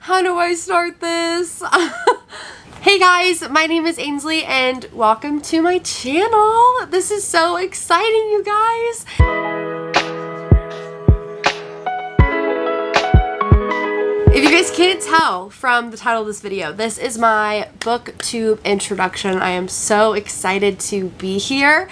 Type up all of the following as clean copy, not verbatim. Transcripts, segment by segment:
How do I start this? Hey guys, my name is Ainsley and welcome to my channel. This is so exciting, you guys. If you guys can't tell from the title of this video, this is my BookTube introduction. I am so excited to be here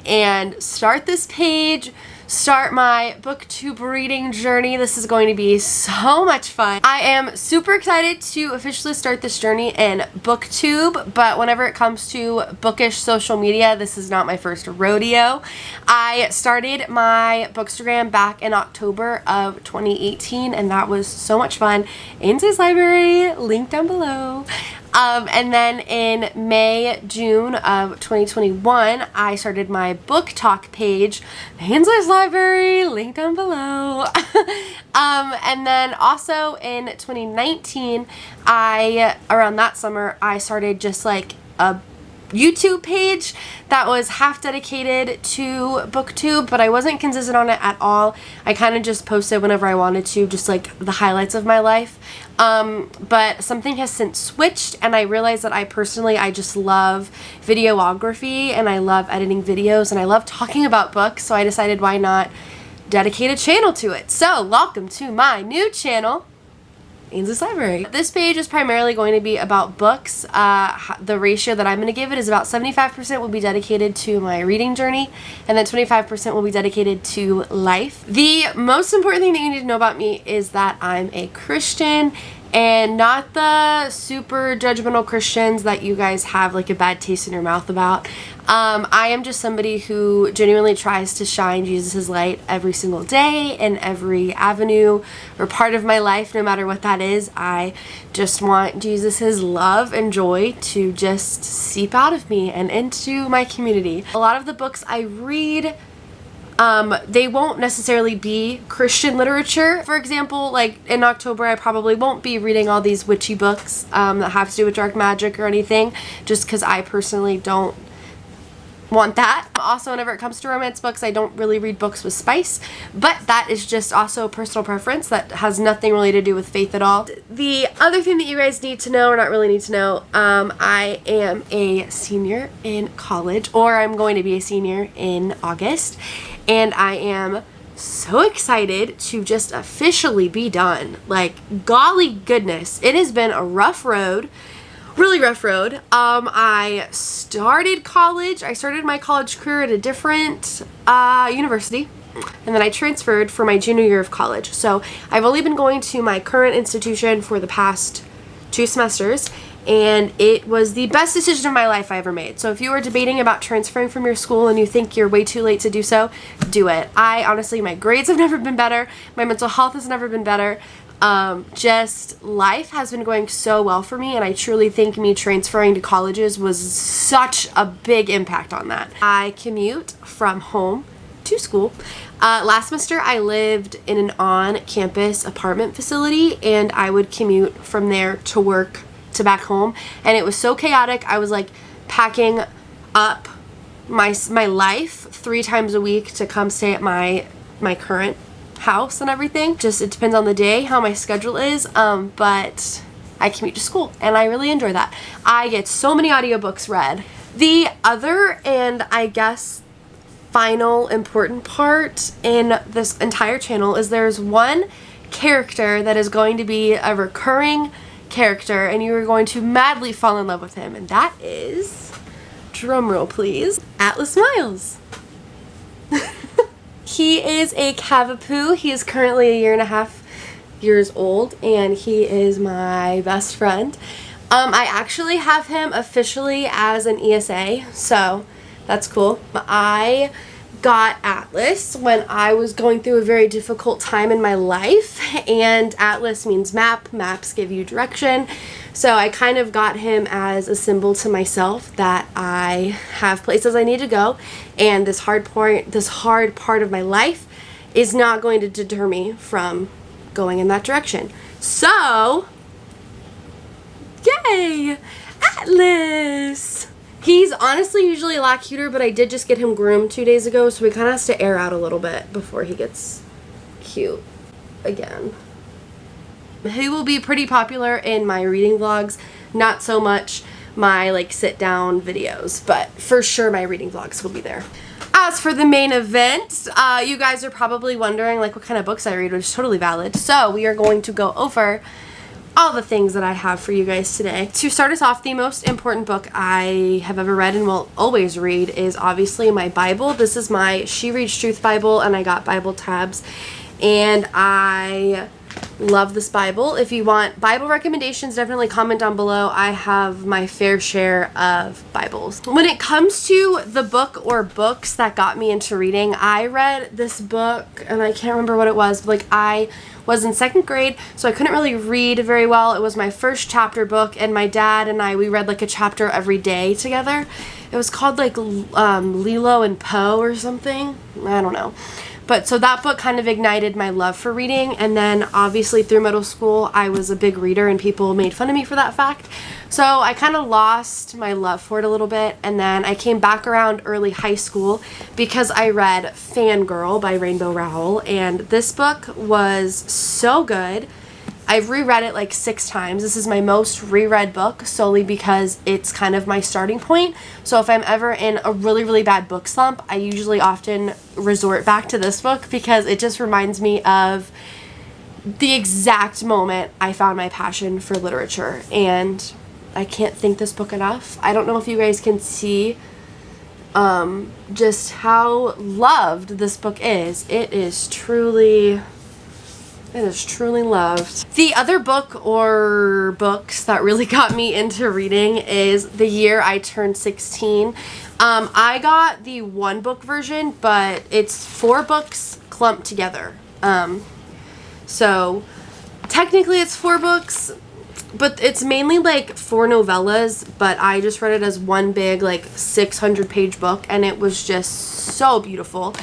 and start this page, start my BookTube reading journey. This is going to be so much fun. I am super excited to officially start this journey in BookTube, but whenever it comes to bookish social media, this is not my first rodeo. I started my Bookstagram back in October of 2018, and that was so much fun. Ainsley's Library, link down below. And then in May, June of 2021, I started my book talk page, Ainsley's Library, link down below. And then also in 2019, around that summer, I started just like a YouTube page that was half dedicated to BookTube, but I wasn't consistent on it at all. I kind of just posted whenever I wanted to, just like the highlights of my life. But something has since switched, and I realized that I just love videography, and I love editing videos, and I love talking about books, so I decided why not dedicate a channel to it. So welcome to my new channel, Ainsley's Library. This page is primarily going to be about books. The ratio that I'm going to give it is about 75% will be dedicated to my reading journey, and then 25% will be dedicated to life. The most important thing that you need to know about me is that I'm a Christian, and not the super judgmental Christians that you guys have like a bad taste in your mouth about. I am just somebody who genuinely tries to shine Jesus' light every single day in every avenue or part of my life, no matter what that is. I just want Jesus' love and joy to just seep out of me and into my community. A lot of the books I read, they won't necessarily be Christian literature. For example, like in October, I probably won't be reading all these witchy books that have to do with dark magic or anything, just because I personally don't want that. Also, whenever it comes to romance books, I don't really read books with spice, but that is just also a personal preference that has nothing really to do with faith at all. The other thing that you guys need to know, or not really need to know, I am a senior in college, or I'm going to be a senior in August, and I am so excited to just officially be done. Like, golly goodness, it has been a rough road. Really rough road. I started college. I started my college career at a different university, and then I transferred for my junior year of college. So I've only been going to my current institution for the past 2 semesters, and it was the best decision of my life I ever made. So if you are debating about transferring from your school and you think you're way too late to do so, do it. Honestly, my grades have never been better. My mental health has never been better. Just life has been going so well for me, and I truly think me transferring to colleges was such a big impact on that. I commute from home to school. Last semester I lived in an on-campus apartment facility, and I would commute from there to work to back home, and it was so chaotic. I was like packing up my life 3 times a week to come stay at my current house and everything. Just, it depends on the day how my schedule is, but I commute to school and I really enjoy that. I get so many audiobooks read. The other, and I guess final important part in this entire channel, is there's one character that is going to be a recurring character, and you are going to madly fall in love with him, and that is, drumroll please, Atlas Miles. He is a Cavapoo. He is currently 1.5 years old, and he is my best friend. I actually have him officially as an ESA, so that's cool. I got Atlas when I was going through a very difficult time in my life, and Atlas means map. Maps give you direction. So I kind of got him as a symbol to myself that I have places I need to go, and this hard part of my life is not going to deter me from going in that direction. So, yay! Atlas! He's honestly usually a lot cuter, but I did just get him groomed 2 days ago, so he kind of has to air out a little bit before he gets cute again. He will be pretty popular in my reading vlogs, not so much my like sit down videos, but for sure my reading vlogs will be there. As for the main event, you guys are probably wondering like what kind of books I read, which is totally valid. So we are going to go over all the things that I have for you guys today. To start us off, the most important book I have ever read and will always read is obviously my Bible. This is my She Reads Truth Bible, and I got Bible tabs, and I love this Bible. If you want Bible recommendations, definitely comment down below. I have my fair share of Bibles. When it comes to the book or books that got me into reading, I read this book, and I can't remember what it was, but like I was in 2nd grade, so I couldn't really read very well. It was my first chapter book, and my dad and we read like a chapter every day together. It was called like Lilo and Poe or something. I don't know. But so that book kind of ignited my love for reading, and then obviously through middle school I was a big reader and people made fun of me for that fact. So I kind of lost my love for it a little bit, and then I came back around early high school because I read Fangirl by Rainbow Rowell, and this book was so good. I've reread it like 6 times. This is my most reread book solely because it's kind of my starting point. So if I'm ever in a really, really bad book slump, I usually often resort back to this book because it just reminds me of the exact moment I found my passion for literature. And I can't thank this book enough. I don't know if you guys can see just how loved this book is. It is truly loved. The other book or books that really got me into reading is the year I turned 16. I got the 1-book version, but it's 4 books clumped together. So technically it's 4 books, but it's mainly like 4 novellas, but I just read it as one big like 600-page book, and it was just so beautiful.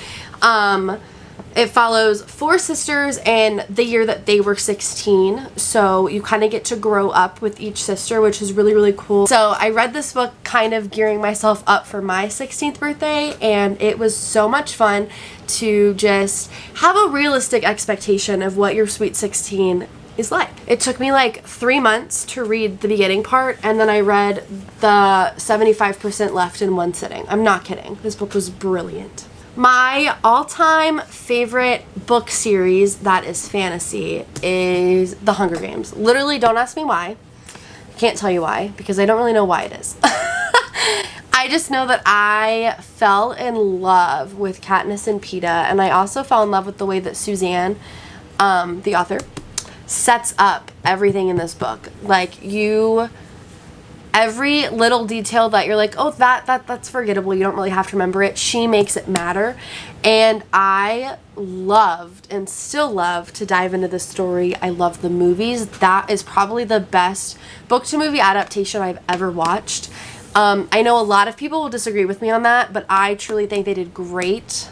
It follows 4 sisters and the year that they were 16, so you kind of get to grow up with each sister, which is really, really cool. So I read this book kind of gearing myself up for my 16th birthday, and it was so much fun to just have a realistic expectation of what your sweet 16 is like. It took me like 3 months to read the beginning part, and then I read the 75% left in one sitting. I'm not kidding. This book was brilliant. My all-time favorite book series that is fantasy is The Hunger Games. Literally, don't ask me why. Can't tell you why, because I don't really know why it is. I just know that I fell in love with Katniss and Peeta, and I also fell in love with the way that Suzanne, the author, sets up everything in this book. Like, every little detail that you're like, oh, that's forgettable, you don't really have to remember it, she makes it matter. And I loved and still love to dive into the story. I love the movies. That is probably the best book to movie adaptation I've ever watched. I know a lot of people will disagree with me on that, but I truly think they did great.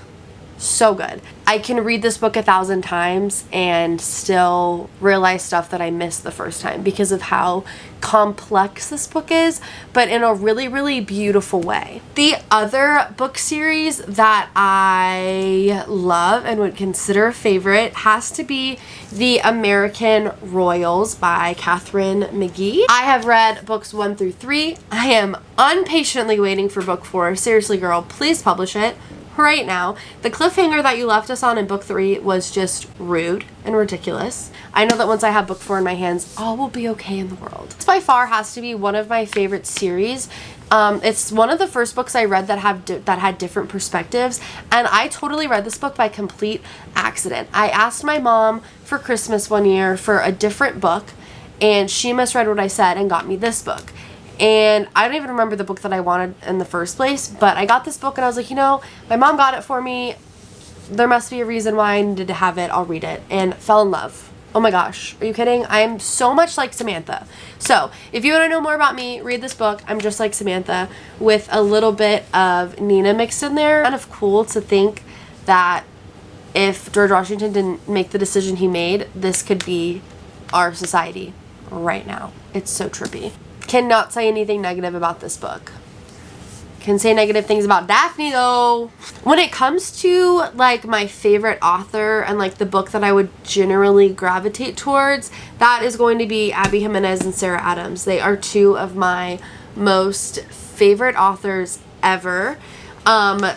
So good. I can read this book 1,000 times and still realize stuff that I missed the first time because of how complex this book is, but in a really, really beautiful way. The other book series that I love and would consider a favorite has to be The American Royals by Catherine McGee. I have read books 1 through 3. I am impatiently waiting for book 4. Seriously, girl, please publish it right now. The cliffhanger that you left us on in book 3 was just rude and ridiculous. I know that once I have book 4 in my hands, all will be okay in the world. This by far has to be one of my favorite series. It's one of the first books I read that had different perspectives, and I totally read this book by complete accident. I asked my mom for Christmas one year for a different book, and she misread what I said and got me this book. And I don't even remember the book that I wanted in the first place, but I got this book and I was like, you know, my mom got it for me. There must be a reason why I needed to have it. I'll read it. And fell in love. Oh my gosh. Are you kidding? I am so much like Samantha. So if you want to know more about me, read this book. I'm just like Samantha with a little bit of Nina mixed in there. Kind of cool to think that if George Washington didn't make the decision he made, this could be our society right now. It's so trippy. Cannot say anything negative about this book. can say negative things about Daphne though. When it comes to like my favorite author and like the book that I would generally gravitate towards, that is going to be Abby Jimenez and Sarah Adams. They are two of my most favorite authors ever.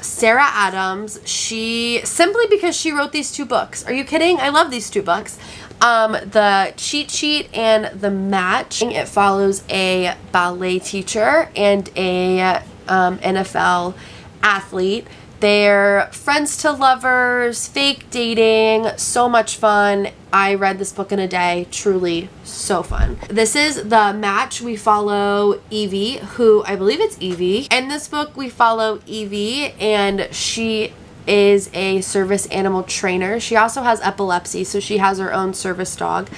Sarah Adams, simply because she wrote these two books. Are you kidding? I love these two books. The Cheat Sheet and The Match. It follows a ballet teacher and a NFL athlete. They're friends to lovers, fake dating, so much fun. I read this book in a day, truly so fun. This is The Match. We follow Evie, who I believe it's Evie. In this book, we follow Evie, and she is a service animal trainer. She also has epilepsy, so she has her own service dog,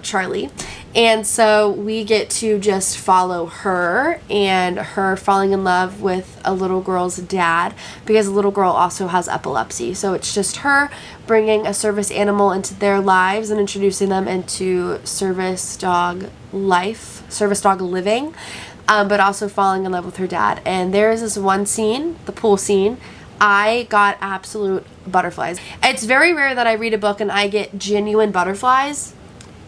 Charlie. And so we get to just follow her and her falling in love with a little girl's dad, because the little girl also has epilepsy. So it's just her bringing a service animal into their lives and introducing them into service dog life, service dog living, but also falling in love with her dad. And there is this one scene, the pool scene, I got absolute butterflies. It's very rare that I read a book and I get genuine butterflies.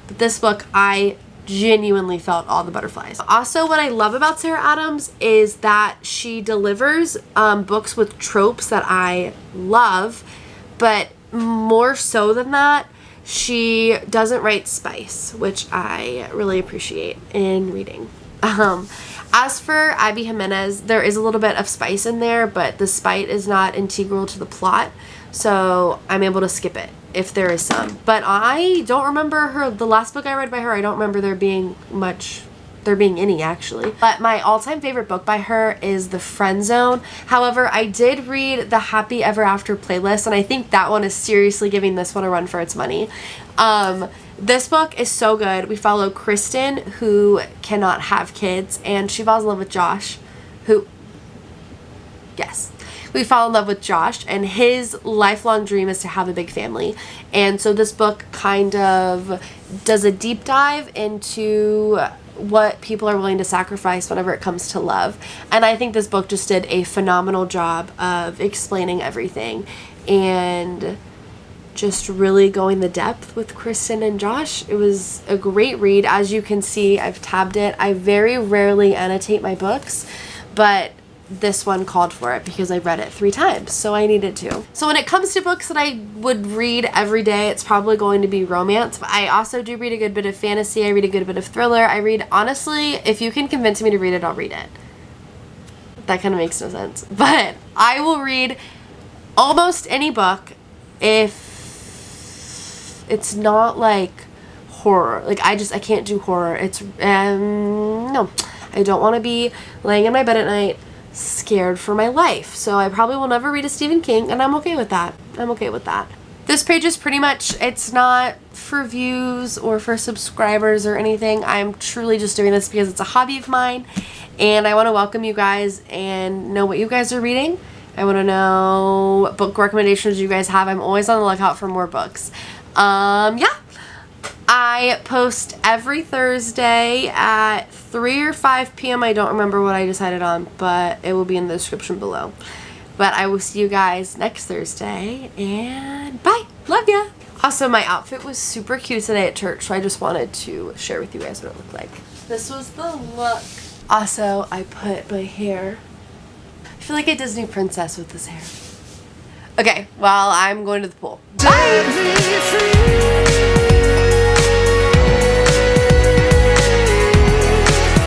But this book, I genuinely felt all the butterflies. Also, what I love about Sarah Adams is that she delivers books with tropes that I love, but more so than that, she doesn't write spice, which I really appreciate in reading. As for Abby Jimenez, there is a little bit of spice in there, but the spice is not integral to the plot, so I'm able to skip it if there is some. But I don't remember the last book I read by her, I don't remember there being any actually. But my all-time favorite book by her is The Friend Zone. However, I did read the Happy Ever After playlist, and I think that one is seriously giving this one a run for its money. This book is so good. We follow Kristen, who cannot have kids, and she falls in love with Josh, we fall in love with Josh, and his lifelong dream is to have a big family. And so this book kind of does a deep dive into what people are willing to sacrifice whenever it comes to love. And I think this book just did a phenomenal job of explaining everything and just really going the depth with Kristen and Josh. It was a great read. As you can see, I've tabbed it. I very rarely annotate my books, but this one called for it because I read it 3 times, so I needed to. So when it comes to books that I would read every day, it's probably going to be romance, but I also do read a good bit of fantasy. I read a good bit of thriller. I read, honestly, if you can convince me to read it, I'll read it. That kind of makes no sense, but I will read almost any book if it's not like horror. Like I can't do horror. It's no, I don't want to be laying in my bed at night scared for my life. So I probably will never read a Stephen King, and I'm okay with that. I'm okay with that. This page is pretty much, it's not for views or for subscribers or anything. I'm truly just doing this because it's a hobby of mine, and I want to welcome you guys and know what you guys are reading. I want to know what book recommendations you guys have. I'm always on the lookout for more books. Yeah. I post every Thursday at 3 or 5 p.m. I don't remember what I decided on, but it will be in the description below. But I will see you guys next Thursday, and bye. Love ya. Also, my outfit was super cute today at church, so I just wanted to share with you guys what it looked like. This was the look. Also, I put my hair. I feel like a Disney princess with this hair. Okay, well, I'm going to the pool. Bye.